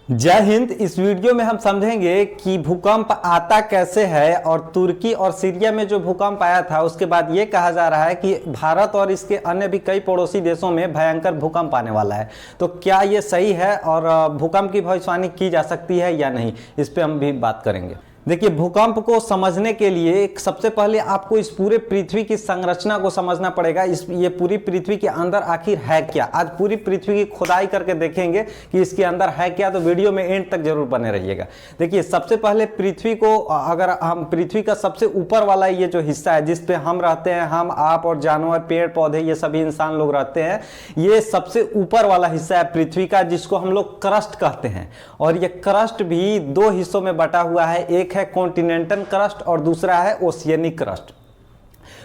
जय हिंद। इस वीडियो में हम समझेंगे कि भूकंप आता कैसे है और तुर्की और सीरिया में जो भूकंप आया था उसके बाद ये कहा जा रहा है कि भारत और इसके अन्य भी कई पड़ोसी देशों में भयंकर भूकंप आने वाला है। तो क्या ये सही है और भूकंप की भविष्यवाणी की जा सकती है या नहीं, इस पर हम भी बात करेंगे। देखिए, भूकंप को समझने के लिए सबसे पहले आपको इस पूरे पृथ्वी की संरचना को समझना पड़ेगा। ये पूरी पृथ्वी के अंदर आखिर है क्या। आज पूरी पृथ्वी की खुदाई करके देखेंगे कि इसके अंदर है क्या, तो वीडियो में एंड तक जरूर बने रहिएगा। देखिए, सबसे पहले पृथ्वी को, अगर हम पृथ्वी का सबसे ऊपर वाला ये जो हिस्सा है जिस पे हम रहते हैं, हम आप और जानवर, पेड़ पौधे, ये सभी इंसान लोग रहते हैं, ये सबसे ऊपर वाला हिस्सा है पृथ्वी का, जिसको हम लोग क्रस्ट कहते हैं। और ये क्रस्ट भी दो हिस्सों में बटा हुआ है, एक है कॉन्टिनेंटल क्रस्ट और दूसरा है ओशियनिक क्रस्ट।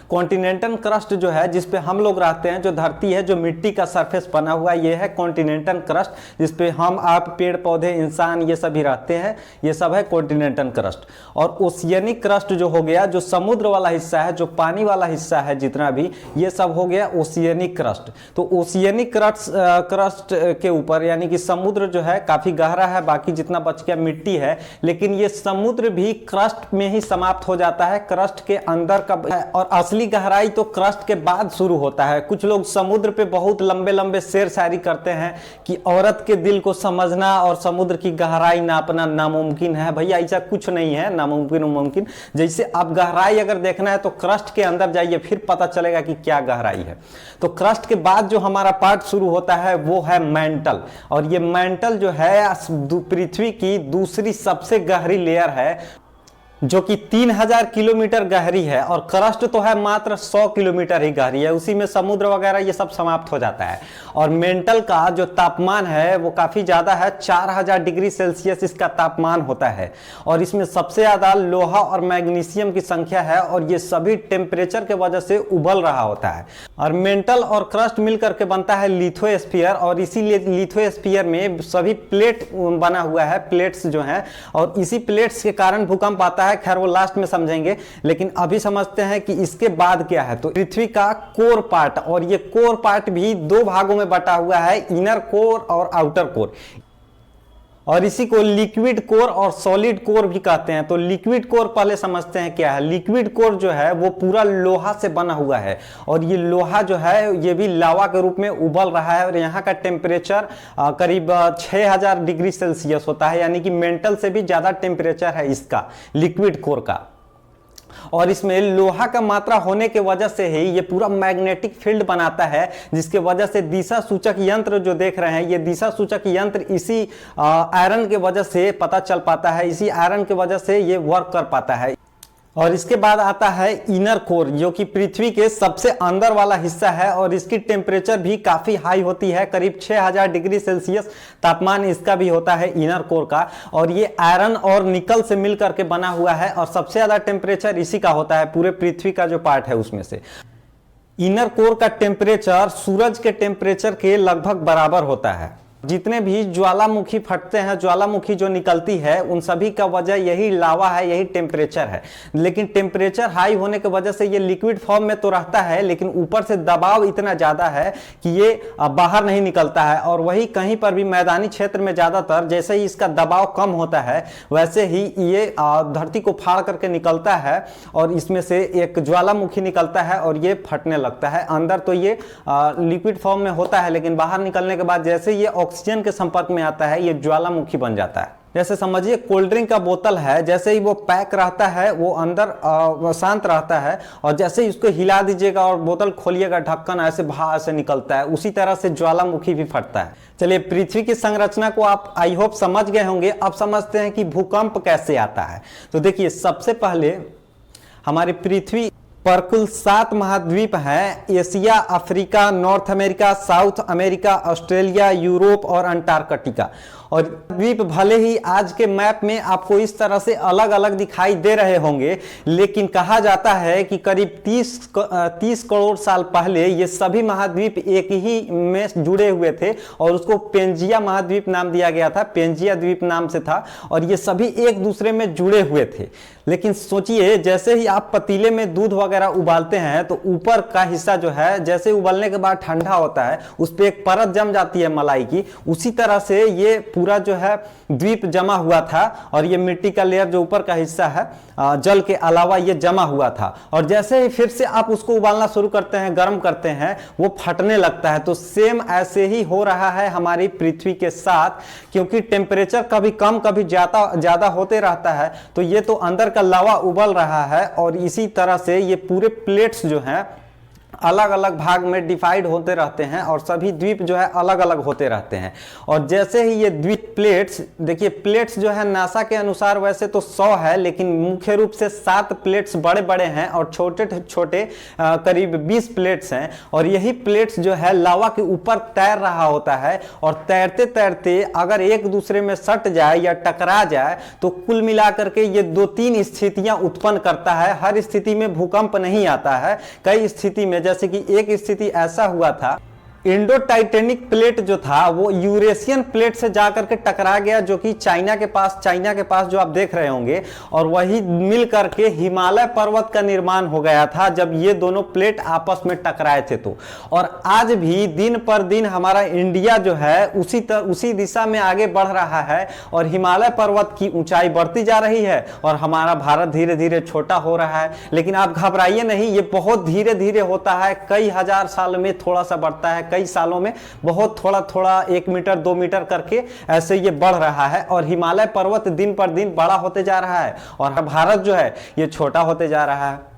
कॉन्टिनेंटल क्रस्ट जो है जिस पे हम लोग रहते हैं, जो धरती है, जो मिट्टी का सरफेस बना हुआ है, ये है कॉन्टिनेंटल क्रस्ट, जिस पे हम आप, पेड़ पौधे, इंसान, ये सभी रहते हैं। ये सब है कॉन्टिनेंटल क्रस्ट। और ओशियनिक क्रस्ट जो हो गया, जो समुद्र वाला हिस्सा है, जो पानी वाला हिस्सा है, जितना भी, ये सब हो गया ओशियनिक क्रस्ट। तो ओशियनिक क्रस्ट के ऊपर, यानी कि समुद्र जो है काफी गहरा है, बाकी जितना बच गया मिट्टी है, लेकिन ये समुद्र भी क्रस्ट में ही समाप्त हो जाता है, क्रस्ट के अंदर का। और असली गहराई तो क्रस्ट के बाद शुरू होता है। कुछ लोग समुद्र पे बहुत लंबे लंबे शेर शायरी करते हैं कि औरत के दिल को समझना और समुद्र की गहराई नापना नामुमकिन है। भैया, ऐसा कुछ नहीं है नामुमकिन मुमकिन। जैसे आप गहराई अगर देखना है तो क्रस्ट के अंदर जाइए, फिर पता चलेगा कि क्या गहराई है। तो क्रस्ट के बाद जो हमारा पार्ट शुरू होता है वो है मैंटल। और ये मैंटल जो है पृथ्वी की दूसरी सबसे गहरी लेयर है, जो कि 3000 किलोमीटर गहरी है। और क्रस्ट तो है मात्र 100 किलोमीटर ही गहरी है, उसी में समुद्र वगैरह ये सब समाप्त हो जाता है। और मेंटल का जो तापमान है वो काफी ज्यादा है, 4000 डिग्री सेल्सियस इसका तापमान होता है। और इसमें सबसे ज्यादा लोहा और मैग्नीशियम की संख्या है, और ये सभी टेम्परेचर के वजह से उबल रहा होता है। और मेंटल और क्रस्ट मिलकर के बनता है लिथोस्फीयर, और इसीलिए लिथोस्फीयर में सभी प्लेट बना हुआ है, प्लेट्स जो हैं, और इसी प्लेट्स के कारण भूकंप आता है। खैर वो लास्ट में समझेंगे, लेकिन अभी समझते हैं कि इसके बाद क्या है। तो पृथ्वी का कोर पार्ट, और ये कोर पार्ट भी दो भागों में बटा हुआ है, इनर कोर और आउटर कोर। और इसी को लिक्विड कोर और सॉलिड कोर भी कहते हैं। तो लिक्विड कोर पहले समझते हैं क्या है। लिक्विड कोर जो है वो पूरा लोहा से बना हुआ है, और ये लोहा जो है ये भी लावा के रूप में उबल रहा है। और यहाँ का टेम्परेचर करीब 6000 डिग्री सेल्सियस होता है, यानी कि मेंटल से भी ज्यादा टेम्परेचर है इसका, लिक्विड कोर का। और इसमें लोहा का मात्रा होने के वजह से ही ये पूरा मैग्नेटिक फील्ड बनाता है, जिसके वजह से दिशा सूचक यंत्र जो देख रहे हैं, ये दिशा सूचक यंत्र इसी आयरन के वजह से पता चल पाता है, इसी आयरन के वजह से ये वर्क कर पाता है। और इसके बाद आता है इनर कोर, जो कि पृथ्वी के सबसे अंदर वाला हिस्सा है, और इसकी टेम्परेचर भी काफी हाई होती है, करीब 6000 डिग्री सेल्सियस तापमान इसका भी होता है इनर कोर का। और ये आयरन और निकल से मिलकर के बना हुआ है, और सबसे ज्यादा टेम्परेचर इसी का होता है, पूरे पृथ्वी का जो पार्ट है उसमें से। इनर कोर का टेम्परेचर सूरज के टेम्परेचर के लगभग बराबर होता है। जितने भी ज्वालामुखी फटते हैं, ज्वालामुखी जो निकलती है, उन सभी का वजह यही लावा है, यही टेम्परेचर है। लेकिन टेम्परेचर हाई होने की वजह से ये लिक्विड फॉर्म में तो रहता है, लेकिन ऊपर से दबाव इतना ज्यादा है कि ये बाहर नहीं निकलता है। और वही कहीं पर भी मैदानी क्षेत्र में ज्यादातर जैसे ही इसका दबाव कम होता है, वैसे ही ये धरती को फाड़ करके निकलता है, और इसमें से एक ज्वालामुखी निकलता है और ये फटने लगता है। अंदर तो ये लिक्विड फॉर्म में होता है, लेकिन बाहर निकलने के बाद जैसे ये ऑक्सीजन के संपर्क में आता है, ये ज्वालामुखी बन जाता है। जैसे समझिए कोल्ड ड्रिंक का बोतल है, जैसे ही वो पैक रहता है वो अंदर शांत रहता है, और जैसे ही उसको हिला दीजिएगा और बोतल खोलिएगा, ढक्कन ऐसे बाहर से निकलता है। उसी तरह से ज्वालामुखी भी फटता है। चलिए, पृथ्वी की संरचना को आप आई होप समझ गए होंगे। अब समझते हैं कि भूकंप कैसे आता है। तो देखिए, सबसे पहले हमारी पृथ्वी पर कुल 7 महाद्वीप हैं, Asia, Africa, north America, south America, Australia, Europe और अंटार्कटिका। और द्वीप भले ही आज के मैप में आपको इस तरह से अलग अलग दिखाई दे रहे होंगे, लेकिन कहा जाता है कि करीब 30 करोड़ साल पहले ये सभी महाद्वीप एक ही में जुड़े हुए थे, और उसको पेंजिया महाद्वीप नाम दिया गया था, पेंजिया द्वीप नाम से था। और ये सभी एक दूसरे में जुड़े हुए थे। लेकिन सोचिए, जैसे ही आप पतीले में दूध वगैरह उबालते हैं तो ऊपर का हिस्सा जो है जैसे उबलने के बाद ठंडा होता है उस पर एक परत जम जाती है मलाई की, उसी तरह से ये पूरा जो है द्वीप जमा हुआ था और ये मिट्टी का लेयर जो ऊपर का हिस्सा है जल के अलावा ये जमा हुआ था। और जैसे ही फिर से आप उसको उबालना शुरू करते हैं, गर्म करते हैं, वो फटने लगता है। तो सेम ऐसे ही हो रहा है हमारी पृथ्वी के साथ, क्योंकि टेम्परेचर कभी कम कभी ज्यादा होते रहता है। तो ये तो अंदर का लावा उबल रहा है और इसी तरह से ये पूरे प्लेट्स जो हैं अलग अलग भाग में डिवाइड होते रहते हैं और सभी द्वीप जो है अलग अलग होते रहते हैं। और जैसे ही ये द्वीप प्लेट्स, देखिए प्लेट्स जो है नासा के अनुसार वैसे तो 100 है, लेकिन मुख्य रूप से 7 प्लेट्स बड़े बड़े हैं और छोटे छोटे करीब 20 प्लेट्स हैं। और यही प्लेट्स जो है लावा के ऊपर तैर रहा होता है और तैरते तैरते अगर एक दूसरे में सट जाए या टकरा जाए तो कुल मिलाकर के ये 2-3 स्थितियां उत्पन्न करता है। हर स्थिति में भूकंप नहीं आता है, कई स्थिति में, जैसे कि एक स्थिति ऐसा हुआ था, इंडो टाइटेनिक प्लेट जो था वो यूरेशियन प्लेट से जाकर के टकरा गया, जो कि चाइना के पास जो आप देख रहे होंगे, और वही मिल करके हिमालय पर्वत का निर्माण हो गया था जब ये दोनों प्लेट आपस में टकराए थे। तो और आज भी दिन पर दिन हमारा इंडिया जो है उसी दिशा में आगे बढ़ रहा है और हिमालय पर्वत की ऊंचाई बढ़ती जा रही है और हमारा भारत धीरे धीरे छोटा हो रहा है। लेकिन आप घबराइए नहीं, ये बहुत धीरे धीरे होता है, कई हजार साल में थोड़ा सा बढ़ता है, कई सालों में बहुत थोड़ा थोड़ा 1 मीटर 2 मीटर करके ऐसे ये बढ़ रहा है। और हिमालय पर्वत दिन पर दिन बड़ा होते जा रहा है और भारत जो है ये छोटा होते जा रहा है।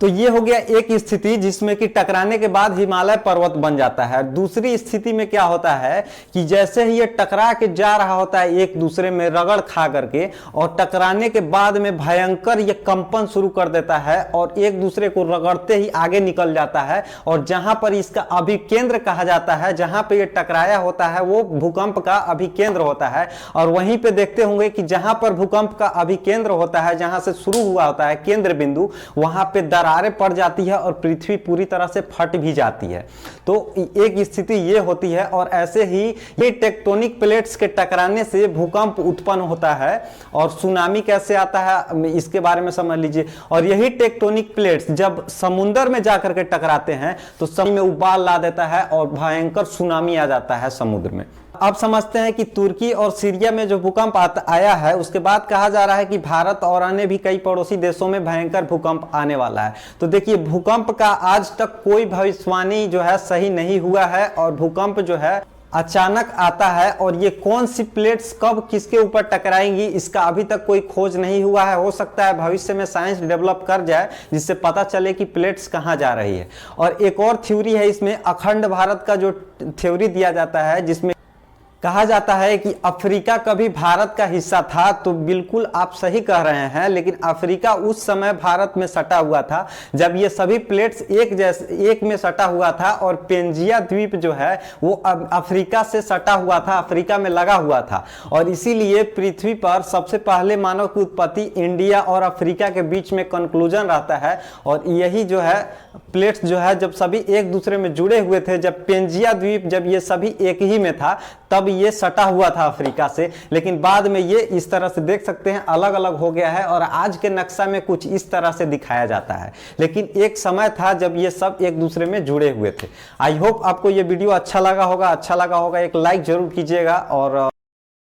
तो ये हो गया एक स्थिति जिसमें कि टकराने के बाद हिमालय पर्वत बन जाता है। दूसरी स्थिति में क्या होता है कि जैसे ही ये टकरा के जा रहा होता है एक दूसरे में रगड़ खा करके, और टकराने के बाद में भयंकर ये कंपन शुरू कर देता है और एक दूसरे को रगड़ते ही आगे निकल जाता है। और जहां पर इसका अभिकेंद्र कहा जाता है, जहां पे ये टकराया होता है, वो भूकंप का अभिकेंद्र होता है। और वहीं पे देखते होंगे कि जहां पर भूकंप का अभिकेंद्र होता है, जहां से शुरू हुआ होता है केंद्र बिंदु, वहां पे दरारें पड़ जाती है और पृथ्वी पूरी तरह से फट भी जाती है। तो एक स्थिति ये होती है। और ऐसे ही ये टेक्टोनिक प्लेट्स के टकराने से भूकंप उत्पन्न होता है। और सुनामी कैसे आता है इसके बारे में समझ लीजिए। और यही टेक्टोनिक प्लेट्स जब समुद्र में जाकर के टकराते हैं तो समुद्र में उबाल ला देता है और भयंकर सुनामी आ जाता है समुद्र में। अब समझते हैं कि तुर्की और सीरिया में जो भूकंप आया है उसके बाद कहा जा रहा है कि भारत और अन्य भी कई पड़ोसी देशों में भयंकर भूकंप आने वाला है। तो देखिए, भूकंप का आज तक कोई भविष्यवाणी जो है सही नहीं हुआ है और भूकंप जो है अचानक आता है। और ये कौन सी प्लेट्स कब किसके ऊपर टकराएंगी इसका अभी तक कोई खोज नहीं हुआ है। हो सकता है भविष्य में साइंस डेवलप कर जाए जिससे पता चले कि प्लेट्स कहाँ जा रही है। और एक और थ्योरी है इसमें, अखंड भारत का जो थ्योरी दिया जाता है, जिसमें कहा जाता है कि अफ्रीका कभी भारत का हिस्सा था। तो बिल्कुल आप सही कह रहे हैं, लेकिन अफ्रीका उस समय भारत में सटा हुआ था जब ये सभी प्लेट्स एक में सटा हुआ था। और पेंजिया द्वीप जो है वो अफ्रीका से सटा हुआ था, अफ्रीका में लगा हुआ था। और इसीलिए पृथ्वी पर सबसे पहले मानव की उत्पत्ति इंडिया और अफ्रीका के बीच में कंक्लूजन रहता है। और यही जो है प्लेट्स जो है जब सभी एक दूसरे में जुड़े हुए थे, जब पेंजिया द्वीप जब ये सभी एक ही में था, तब ये सटा हुआ था अफ्रीका से। लेकिन बाद में ये इस तरह से देख सकते हैं अलग अलग हो गया है और आज के नक्शा में कुछ इस तरह से दिखाया जाता है। लेकिन एक समय था जब ये सब एक दूसरे में जुड़े हुए थे। आई होप आपको ये वीडियो अच्छा लगा होगा। एक लाइक जरूर कीजिएगा और